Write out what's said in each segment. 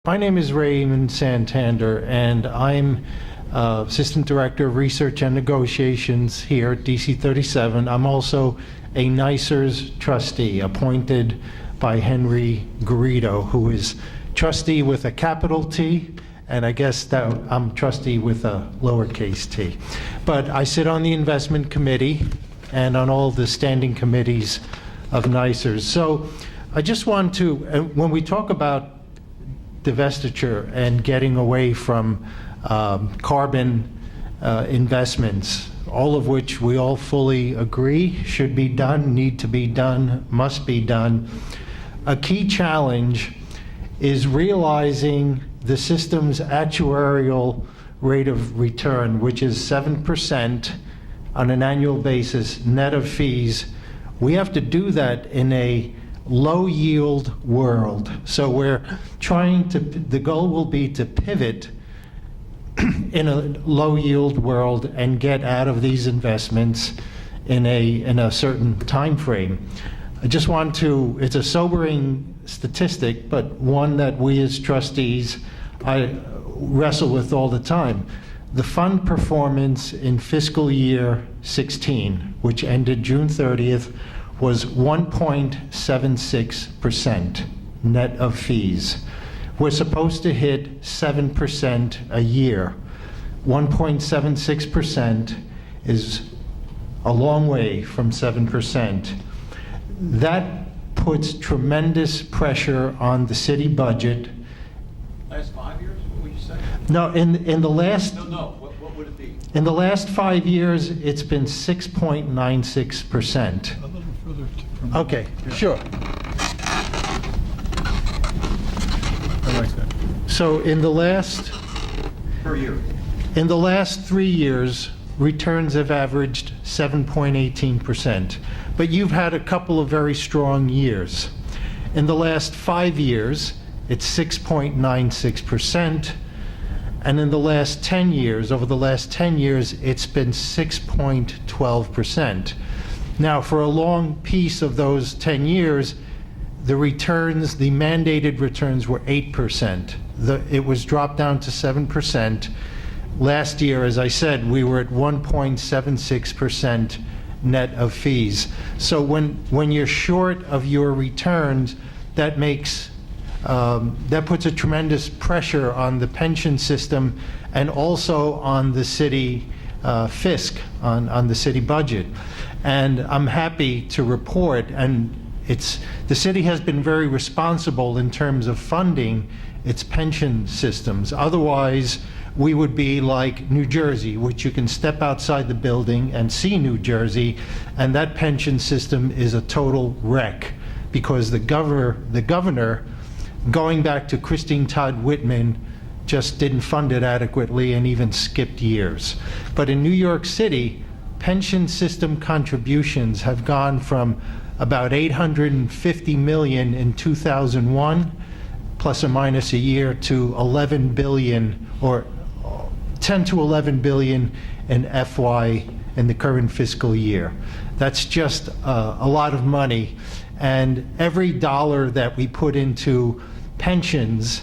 My name is Ray Santander, and I'm Assistant Director of Research and Negotiations here at DC37. I'm also a NYSERS trustee appointed by Henry Garrido, who is trustee with a capital T, and I guess that I'm trustee with a lowercase t. But I sit on the investment committee and on all the standing committees of NYSERS. So I just want to, when we talk about divestiture and getting away from carbon investments, all of which we all fully agree should be done, need to be done, must be done. A key challenge is realizing the system's actuarial rate of return, which is 7% on an annual basis, net of fees. We have to do that in a low yield world. So we're trying to, the goal will be to pivot in a low yield world and get out of these investments in a certain time frame. I just want to, it's a sobering statistic, but one that we as trustees, I wrestle with all the time. The fund performance in fiscal year 16, which ended June 30th, was 1.76% net of fees. We're supposed to hit 7% a year. 1.76% is a long way from 7%. That puts tremendous pressure on the city budget. Last 5 years, what would you say? No, in the last... No, what would it be? In the last 5 years, it's been 6.96%. A little further from... Okay, yeah. sure. I like that. So in the last... Per year. In the last 3 years, returns have averaged 7.18%. But you've had a couple of very strong years. In the last 5 years, it's 6.96%. And in the last 10 years, over the last 10 years, it's been 6.12%. Now, for a long piece of those 10 years, the returns, the mandated returns were 8%. It was dropped down to 7%. Last year, as I said, we were at 1.76% net of fees. So when you're short of your returns, that makes that puts a tremendous pressure on the pension system and also on the city fisc, on the city budget. And I'm happy to report, and the city has been very responsible in terms of funding its pension systems. Otherwise, we would be like New Jersey, which you can step outside the building and see New Jersey, and that pension system is a total wreck because the governor, going back to Christine Todd Whitman, just didn't fund it adequately and even skipped years. But in New York City, pension system contributions have gone from about $850 million in 2001, plus or minus a year, to 11 billion or 10 to 11 billion in in the current fiscal year. That's just a lot of money. And every dollar that we put into pensions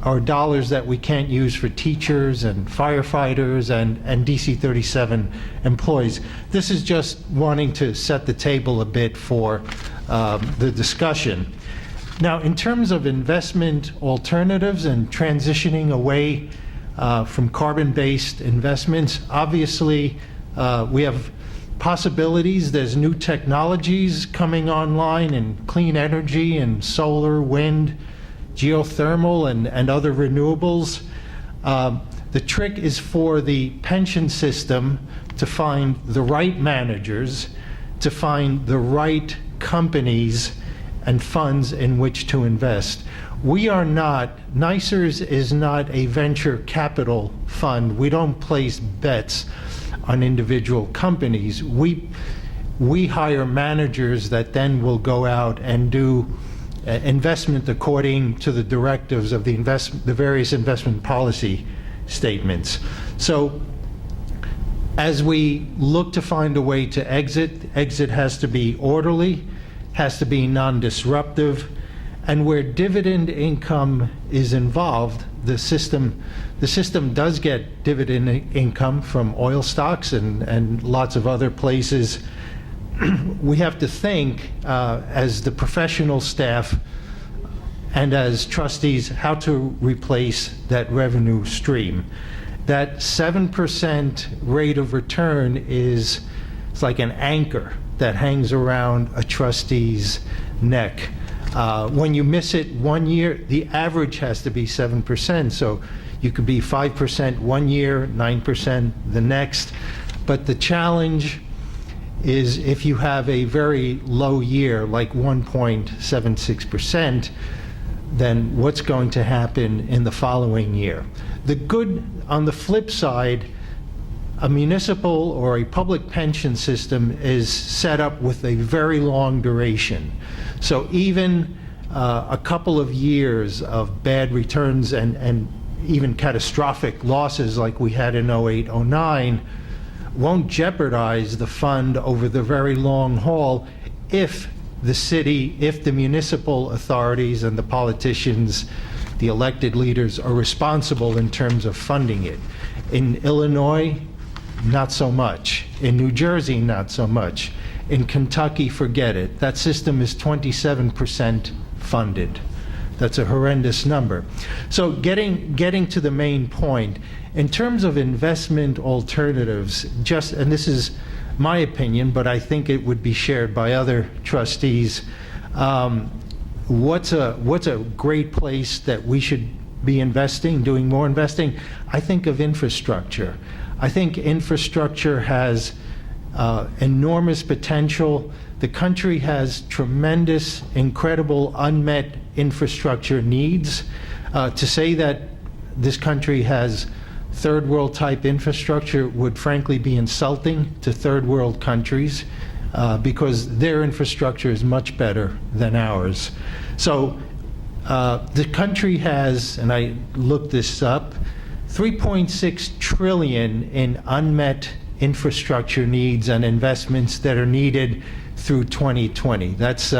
are dollars that we can't use for teachers and firefighters and DC37 employees. This is just wanting to set the table a bit for the discussion. Now, in terms of investment alternatives and transitioning away from carbon-based investments, obviously we have possibilities. There's new technologies coming online in clean energy and solar, wind, geothermal, and other renewables. The trick is for the pension system to find the right managers, to find the right companies and funds in which to invest. We are not, NYSERS is not a venture capital fund. We don't place bets on individual companies. We hire managers that then will go out and do investment according to the directives of the various investment policy statements. So as we look to find a way to exit has to be orderly, has to be non-disruptive, And where dividend income is involved, the system does get dividend income from oil stocks and lots of other places. We have to think, as the professional staff and as trustees, how to replace that revenue stream. That 7% rate of return it's like an anchor that hangs around a trustee's neck. When you miss it 1 year, the average has to be 7%. So you could be 5% 1 year, 9% the next. But the challenge is if you have a very low year, like 1.76%, then what's going to happen in the following year? The good, on the flip side, a municipal or a public pension system is set up with a very long duration. So even a couple of years of bad returns and even catastrophic losses like we had in 08, 09 won't jeopardize the fund over the very long haul if the city, if the municipal authorities and the politicians, the elected leaders, are responsible in terms of funding it. In Illinois, not so much. In New Jersey, not so much. In Kentucky, forget it. That system is 27% funded. That's a horrendous number. So getting to the main point, in terms of investment alternatives, and this is my opinion, but I think it would be shared by other trustees, what's a great place that we should be investing, doing more investing? I think of infrastructure. I think infrastructure has enormous potential. The country has tremendous, incredible, unmet infrastructure needs. To say that this country has third world type infrastructure would frankly be insulting to third world countries because their infrastructure is much better than ours. So the country has, and I looked this up, 3.6 trillion in unmet infrastructure needs and investments that are needed through 2020. That's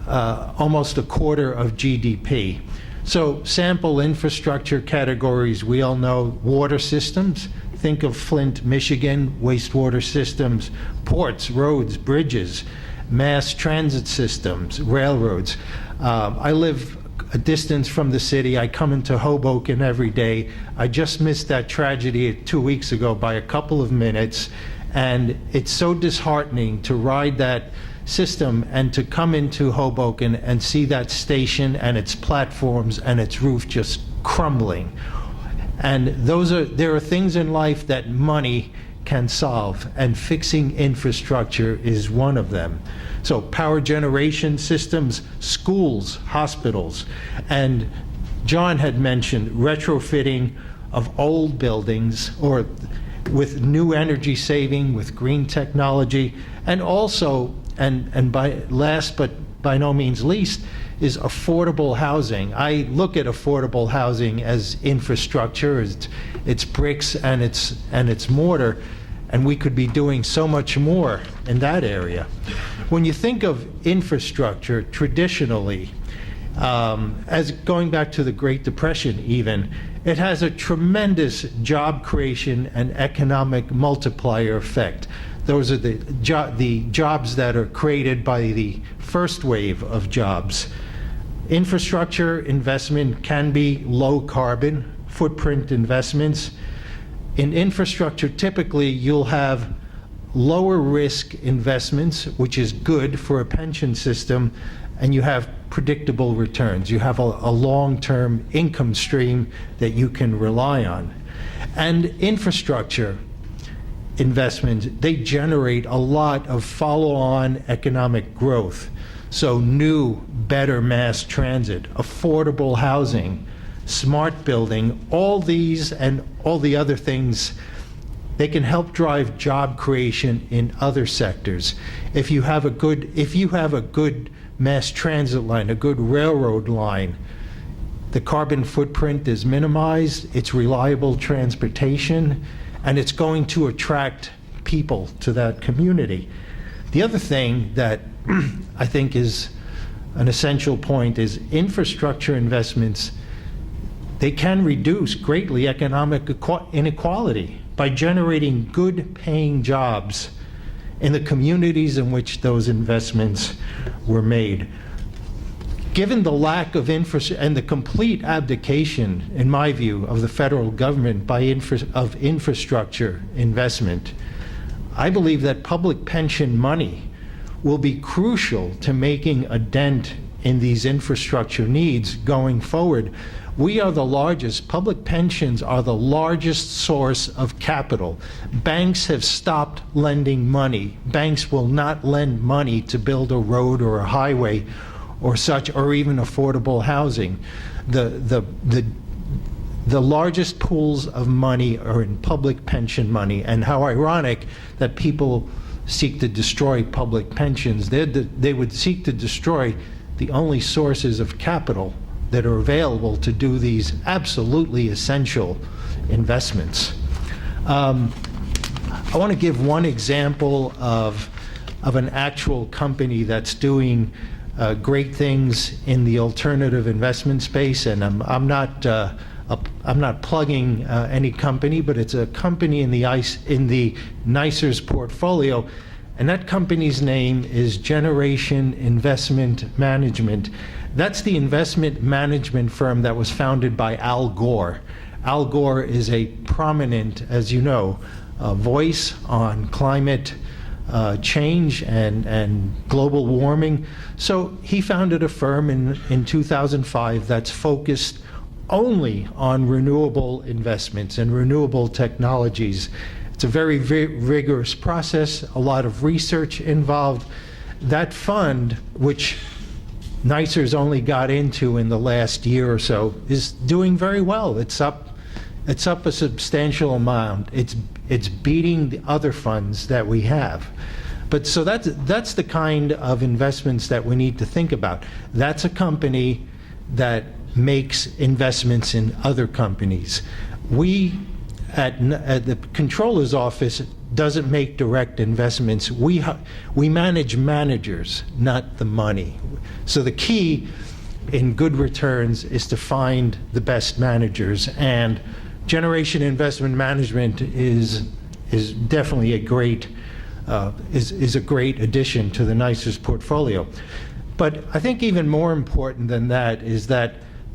almost a quarter of GDP. So sample infrastructure categories, we all know water systems. Think of Flint, Michigan, wastewater systems, ports, roads, bridges, mass transit systems, railroads. I live a distance from the city. I come into Hoboken every day. I just missed that tragedy 2 weeks ago by a couple of minutes, and it's so disheartening to ride that system and to come into Hoboken and see that station and its platforms and its roof just crumbling. And there are things in life that money can solve, and fixing infrastructure is one of them. So power generation systems, schools, hospitals, and John had mentioned retrofitting of old buildings or with new energy saving, with green technology, and also, and by last but by no means least, is affordable housing. I look at affordable housing as infrastructure. It's bricks and it's mortar, and we could be doing so much more in that area. When you think of infrastructure traditionally, as going back to the Great Depression even, it has a tremendous job creation and economic multiplier effect. Those are the jobs that are created by the first wave of jobs. Infrastructure investment can be low carbon footprint investments. In infrastructure, typically you'll have lower risk investments, which is good for a pension system, and you have predictable returns. You have a long-term income stream that you can rely on. And infrastructure investments, they generate a lot of follow-on economic growth. So new, better mass transit, affordable housing, smart building, all these and all the other things, they can help drive job creation in other sectors. If you have a good mass transit line, a good railroad line, the carbon footprint is minimized, it's reliable transportation, and it's going to attract people to that community. The other thing that I think is an essential point is infrastructure investments, they can reduce greatly economic inequality by generating good paying jobs in the communities in which those investments were made. Given the lack of and the complete abdication, in my view, of the federal government of infrastructure investment, I believe that public pension money will be crucial to making a dent in these infrastructure needs going forward. We are the largest, public pensions are the largest source of capital. Banks have stopped lending money. Banks will not lend money to build a road or a highway or such, or even affordable housing. The largest pools of money are in public pension money, and how ironic that people seek to destroy public pensions. They would seek to destroy the only sources of capital that are available to do these absolutely essential investments. I want to give one example of an actual company that's doing great things in the alternative investment space, and I'm not plugging any company, but it's a company in the NYSER's portfolio, and that company's name is Generation Investment Management. That's the investment management firm that was founded by Al Gore. Al Gore is a prominent, as you know, voice on climate change and global warming. So he founded a firm in 2005 that's focused only on renewable investments and renewable technologies. It's a very rigorous process, a lot of research involved. That fund, which NYSER's only got into in the last year or so, is doing very well. It's up a substantial amount. It's beating the other funds that we have. But so that's the kind of investments that we need to think about. That's a company that makes investments in other companies. We at the controller's office doesn't make direct investments. We manage managers, not the money. So the key in good returns is to find the best managers, and Generation Investment Management is definitely a great addition to the NYSER's portfolio. But I think even more important than that is that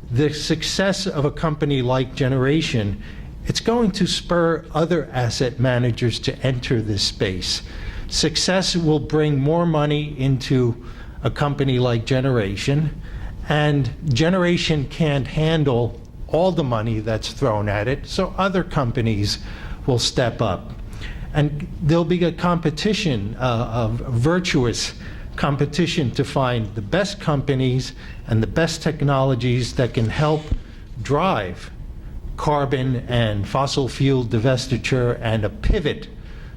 the success of a company like Generation, it's going to spur other asset managers to enter this space. Success will bring more money into a company like Generation, and Generation can't handle all the money that's thrown at it, so other companies will step up. And there'll be a competition, a virtuous competition to find the best companies and the best technologies that can help drive carbon and fossil fuel divestiture and a pivot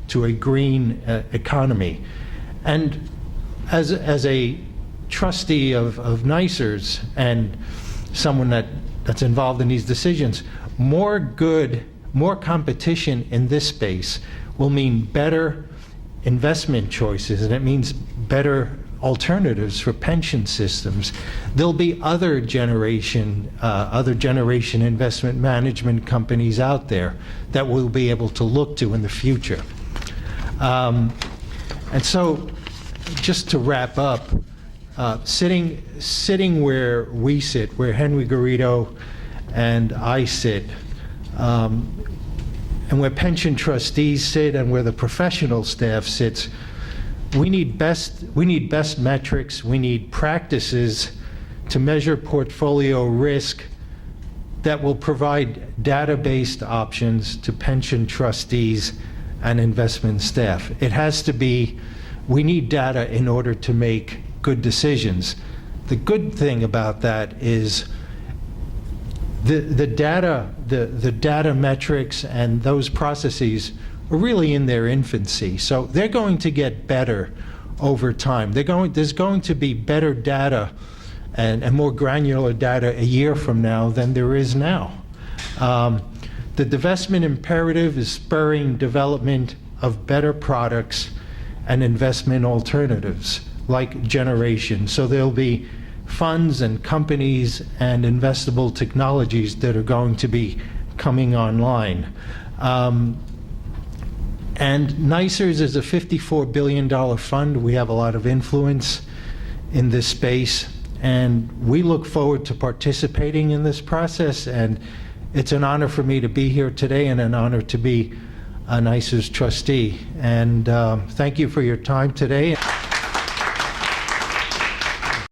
to a green economy. And as a trustee of NYSER's and someone that's involved in these decisions, more competition in this space will mean better investment choices, and it means better alternatives for pension systems. There'll be other generation investment management companies out there that we'll be able to look to in the future. And so, just to wrap up, sitting where we sit, where Henry Garrido and I sit, and where pension trustees sit and where the professional staff sits, we need best metrics, we need practices to measure portfolio risk that will provide data-based options to pension trustees and investment staff. It has to be, we need data in order to make good decisions. The good thing about that is the data metrics and those processes are really in their infancy. So they're going to get better over time. There's going to be better data and more granular data a year from now than there is now. The divestment imperative is spurring development of better products and investment alternatives like Generation. So there'll be funds and companies and investable technologies that are going to be coming online. And NYSERS is a $54 billion fund. We have a lot of influence in this space, and we look forward to participating in this process. And it's an honor for me to be here today and an honor to be a NYSERS trustee. And thank you for your time today.